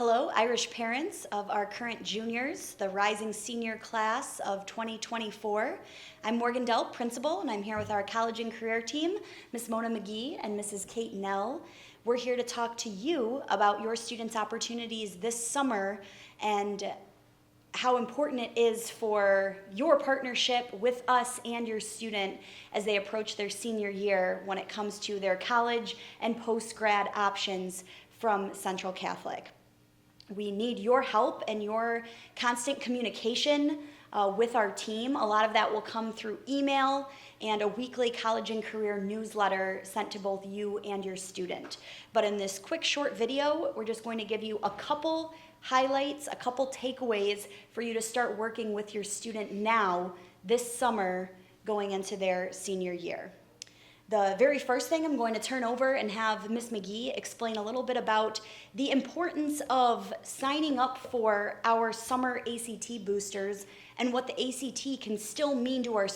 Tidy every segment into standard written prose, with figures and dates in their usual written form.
Hello, Irish parents of our current juniors, the rising senior class of 2024. I'm Morgan Delp, principal, and I'm here with our college and career team, Ms. Mona McGee and Mrs. Kate Nell. We're here to talk to you about your students' opportunities this summer and how important it is for your partnership with us and your student as they approach their senior year when it comes to their college and post-grad options from Central Catholic. We need your help and your constant communication with our team. A lot of that will come through email and a weekly college and career newsletter sent to both you and your student. But in this quick short video, we're just going to give you a couple highlights, a couple takeaways for you to start working with your student now this summer going into their senior year. The very first thing I'm going to turn over and have Ms. McGee explain a little bit about the importance of signing up for our summer ACT boosters and what the ACT can still mean to our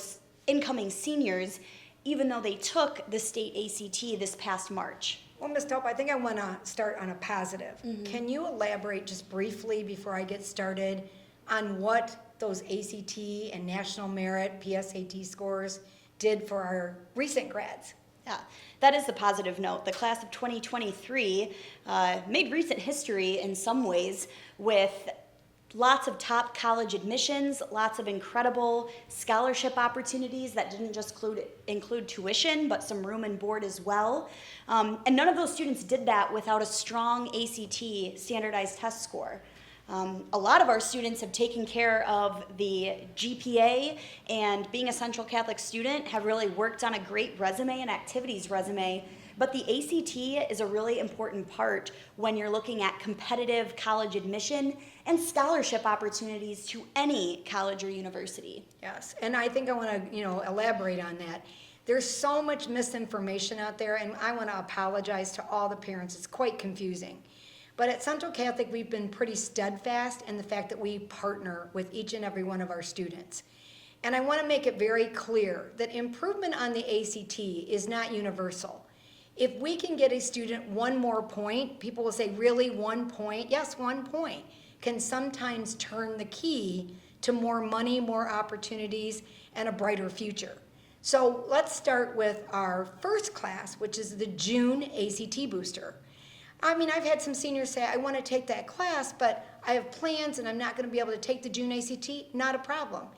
incoming seniors, even though they took the state ACT this past March. Well, Ms. Delp, I think I want to start on a positive. Can you elaborate just briefly before I get started on what those ACT and National Merit PSAT scores did for our recent grads? Yeah, that is the positive note. The class of 2023 made recent history in some ways with lots of top college admissions, lots of incredible scholarship opportunities that didn't just include tuition, but some room and board as well. And none of those students did that without a strong ACT standardized test score. A lot of our students have taken care of the GPA, and being a Central Catholic student have really worked on a great resume and activities resume. But the ACT is a really important part when you're looking at competitive college admission and scholarship opportunities to any college or university. Yes, and I think I want to, elaborate on that. There's so much misinformation out there, and I want to apologize to all the parents. It's quite confusing. But at Central Catholic, we've been pretty steadfast in the fact that we partner with each and every one of our students. And I want to make it very clear that improvement on the ACT is not universal. If we can get a student one more point, people will say, really, 1 point? Yes, 1 point can sometimes turn the key to more money, more opportunities, and a brighter future. So let's start with our first class, which is the June ACT Booster. I mean, I've had some seniors say, I want to take that class, but I have plans and I'm not going to be able to take the June ACT. Not a problem.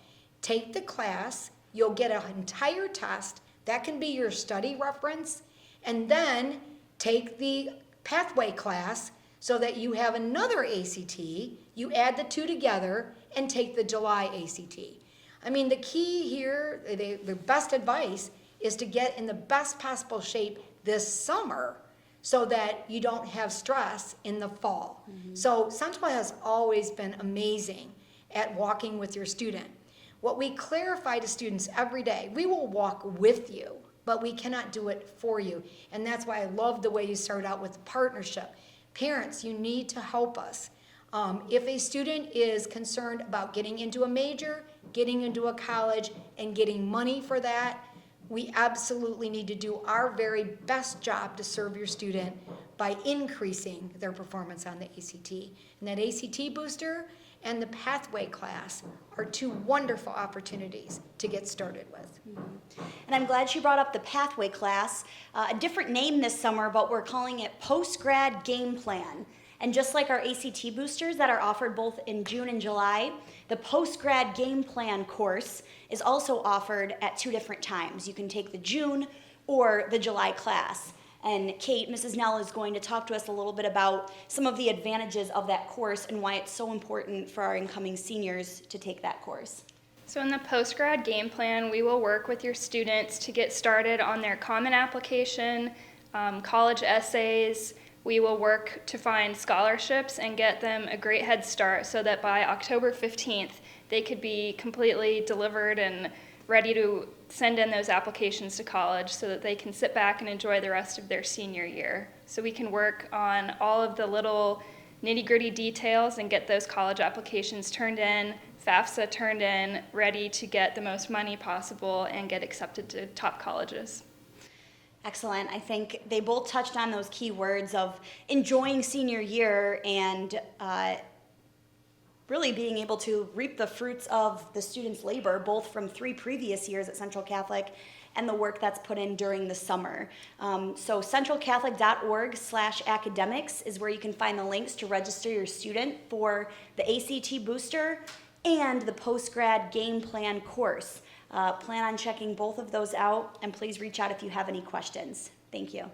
Take the class. You'll get an entire test. That can be your study reference. And then take the pathway class so that you have another ACT. You add the two together and take the July ACT. I mean, the key here, the best advice is to get in the best possible shape this summer so that you don't have stress in the fall. So Central has always been amazing at walking with your student. What we clarify to students every day, we will walk with you, but we cannot do it for you. And that's why I love the way you started out with partnership. Parents, you need to help us. If a student is concerned about getting into a major, getting into a college, and getting money for that, we absolutely need to do our very best job to serve your student by increasing their performance on the ACT. And that ACT booster and the pathway class are two wonderful opportunities to get started with. And I'm glad you brought up the pathway class. A different name this summer, but we're calling it Post-Grad Game Plan. And just like our ACT boosters that are offered both in June and July, the Post-Grad Game Plan course is also offered at 2 different times. You can take the June or the July class. And Kate, Mrs. Nell, is going to talk to us a little bit about some of the advantages of that course and why it's so important for our incoming seniors to take that course. So in the post-grad game plan, we will work with your students to get started on their common application, college essays. We will work to find scholarships and get them a great head start so that by October 15th, they could be completely delivered and ready to send in those applications to college so that they can sit back and enjoy the rest of their senior year. So we can work on all of the little nitty-gritty details and get those college applications turned in, FAFSA turned in, ready to get the most money possible and get accepted to top colleges. Excellent. I think they both touched on those key words of enjoying senior year and really being able to reap the fruits of the students' labor, both from 3 previous years at Central Catholic and the work that's put in during the summer. So centralcatholic.org/academics is where you can find the links to register your student for the ACT Booster and the Postgrad Game Plan course. Plan on checking both of those out, and please reach out if you have any questions. Thank you.